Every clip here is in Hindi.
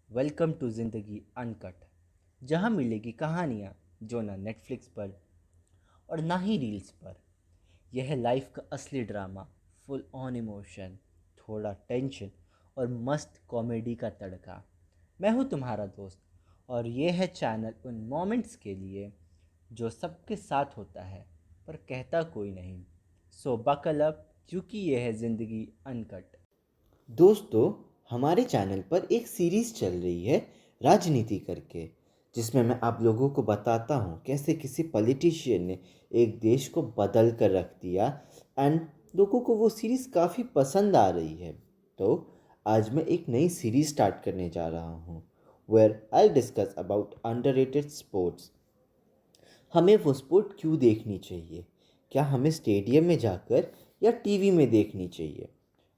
वेलकम टू ज़िंदगी अनकट, जहाँ मिलेगी कहानियाँ जो ना नेटफ्लिक्स पर और ना ही रील्स पर। यह है लाइफ का असली ड्रामा, फुल ऑन इमोशन, थोड़ा टेंशन और मस्त कॉमेडी का तड़का। मैं हूँ तुम्हारा दोस्त और ये है चैनल उन मोमेंट्स के लिए जो सबके साथ होता है पर कहता कोई नहीं। सो बकल अप, क्योंकि यह है ज़िंदगी अनकट। दोस्तों, हमारे चैनल पर एक सीरीज़ चल रही है राजनीति करके, जिसमें मैं आप लोगों को बताता हूँ कैसे किसी पॉलिटिशियन ने एक देश को बदल कर रख दिया। एंड लोगों को वो सीरीज़ काफ़ी पसंद आ रही है। तो आज मैं एक नई सीरीज़ स्टार्ट करने जा रहा हूँ, where I discuss about underrated sports. हमें वो स्पोर्ट क्यों देखनी चाहिए, क्या हमें स्टेडियम में जाकर या टीवी में देखनी चाहिए।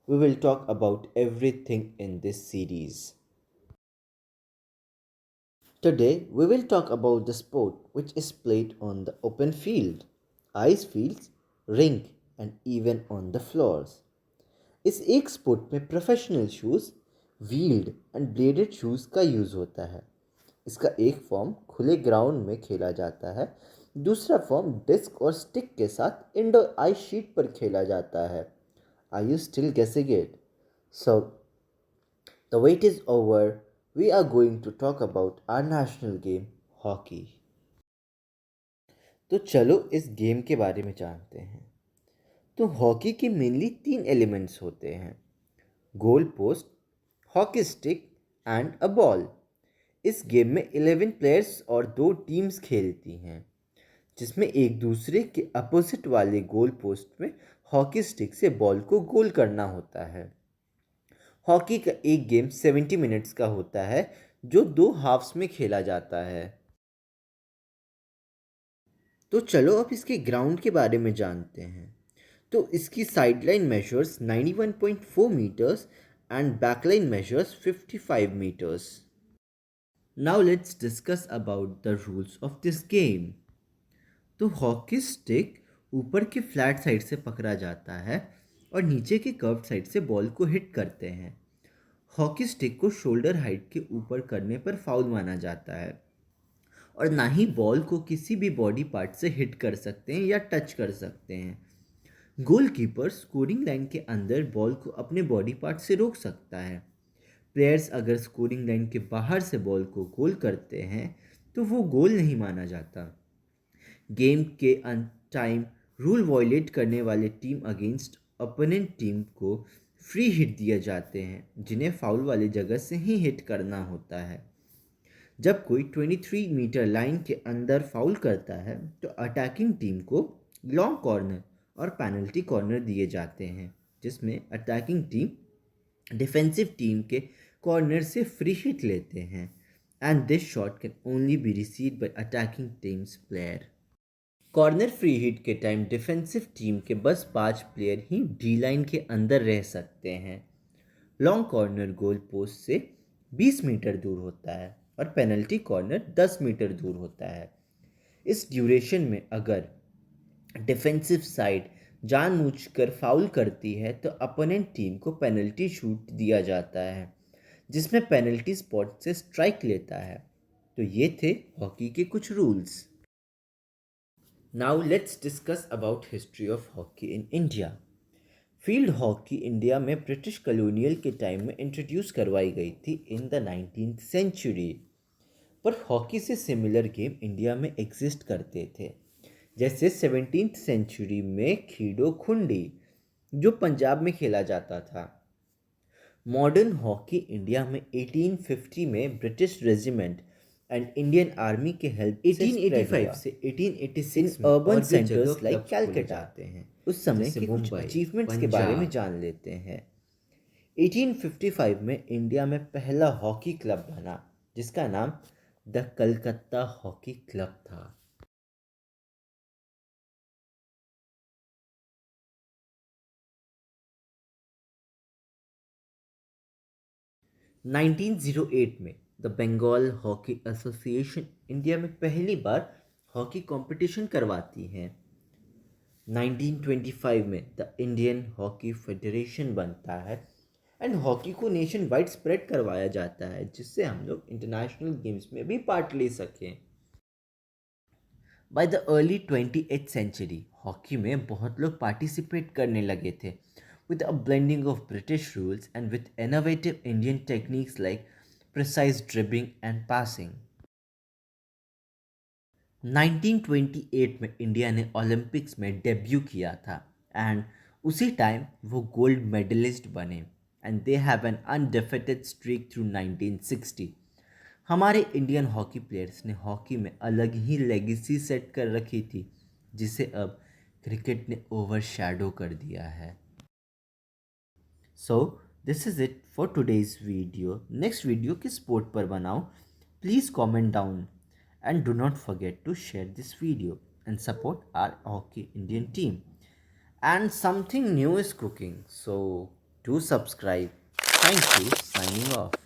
We will talk about everything in this series. Today, we will talk about the sport which is played on the open field, ice fields, rink, and even on the floors. इस एक स्पोर्ट में professional shoes, wheeled and blooded shoes का यूज़ होता है। इसका एक फॉर्म खुले ग्राउंड में खेला जाता है, दूसरा फॉर्म डिस्क और स्टिक के साथ इंडोर आइस शीट पर खेला जाता है। Are you still guessing it? So, the wait is over. We are going to talk about our national game, hockey. तो चलो इस गेम के बारे में जानते हैं। तो हॉकी के मेनली तीन एलिमेंट्स होते हैं: goal post, hockey stick and a ball. इस गेम में 11 प्लेयर्स और दो टीम्स खेलती हैं, जिसमें एक दूसरे के अपोजिट वाले गोल पोस्ट में हॉकी स्टिक से बॉल को गोल करना होता है। हॉकी का एक गेम 70 मिनट्स का होता है, जो दो हाफ्स में खेला जाता है। तो चलो अब इसके ग्राउंड के बारे में जानते हैं। तो इसकी sideline measures 91.4 meters and backline measures 55 meters. Now let's discuss about the rules of this game. तो हॉकी स्टिक ऊपर के फ्लैट साइड से पकड़ा जाता है और नीचे के कर्व साइड से बॉल को हिट करते हैं। हॉकी स्टिक को शोल्डर हाइट के ऊपर करने पर फाउल माना जाता है और ना ही बॉल को किसी भी बॉडी पार्ट से हिट कर सकते हैं या टच कर सकते हैं। गोलकीपर स्कोरिंग लाइन के अंदर बॉल को अपने बॉडी पार्ट से रोक सकता है। प्लेयर्स अगर स्कोरिंग लाइन के बाहर से बॉल को गोल करते हैं तो वो गोल नहीं माना जाता। गेम के टाइम रूल वायलेट करने वाले टीम अगेंस्ट ओपोनेंट टीम को फ्री हिट दिए जाते हैं, जिन्हें फाउल वाली जगह से ही हिट करना होता है। जब कोई 23 मीटर लाइन के अंदर फाउल करता है तो अटैकिंग टीम को लॉन्ग कॉर्नर और पेनल्टी कॉर्नर दिए जाते हैं, जिसमें अटैकिंग टीम डिफेंसिव टीम के कॉर्नर से फ्री हिट लेते हैं। And this shot can only be received by attacking teams player. Corner free hit के टाइम डिफेंसिव टीम के बस 5 प्लेयर ही डी लाइन के अंदर रह सकते हैं। लॉन्ग कॉर्नर गोल पोस्ट से 20 मीटर दूर होता है और पेनल्टी कॉर्नर 10 मीटर दूर होता है। इस ड्यूरेशन में अगर डिफेंसिव साइड जानबूझकर फाउल करती है तो अपोनेंट टीम को पेनल्टी शूट दिया जाता है, जिसमें पेनल्टी स्पॉट से स्ट्राइक लेता है। तो ये थे हॉकी के कुछ rules. Now let's discuss about history of hockey in India. Field hockey India में ब्रिटिश कॉलोनियल के टाइम में इंट्रोड्यूस करवाई गई थी इन द 19th सेंचुरी। पर हॉकी से सिमिलर गेम इंडिया में एग्जिस्ट करते थे, जैसे 17th सेंचुरी में खीडो खुंडी, जो पंजाब में खेला जाता था। मॉडर्न हॉकी इंडिया में 1850 में British regiment and Indian army के हेल्प 1885 से 1886 में अर्बन सेंटर्स लाइक कैलकाटा आते हैं। उस समय के कुछ अचीवमेंट्स के बारे में जान लेते हैं। 1855 में इंडिया में पहला हॉकी क्लब बना, जिसका नाम द कलकत्ता हॉकी क्लब था। 1908 में the Bengal hockey association India में पहली बार हॉकी कंपटीशन करवाती है। 1925 में द इंडियन हॉकी फेडरेशन बनता है एंड हॉकी को नेशन वाइड स्प्रेड करवाया जाता है जिससे हम लोग इंटरनेशनल गेम्स में भी पार्ट ले सकें। By the early 28th century hockey में बहुत लोग पार्टिसिपेट करने लगे थे with a blending of British rules and with innovative Indian techniques like precise dribbling and passing. 1928 में इंडिया ने ओलंपिक्स में डेब्यू किया था एंड उसी टाइम वो गोल्ड मेडलिस्ट बने and they have an undefeated streak through 1960। हमारे इंडियन हॉकी प्लेयर्स ने हॉकी में अलग ही लेगेसी सेट कर रखी थी जिसे अब क्रिकेट ने ओवरशैडो कर दिया है। So this is it for today's video. Next video किस स्पोर्ट पर बनाऊँ please comment down and do not forget to share this video and support our hockey Indian team. And something new is cooking, so do subscribe. Thank you. Signing off.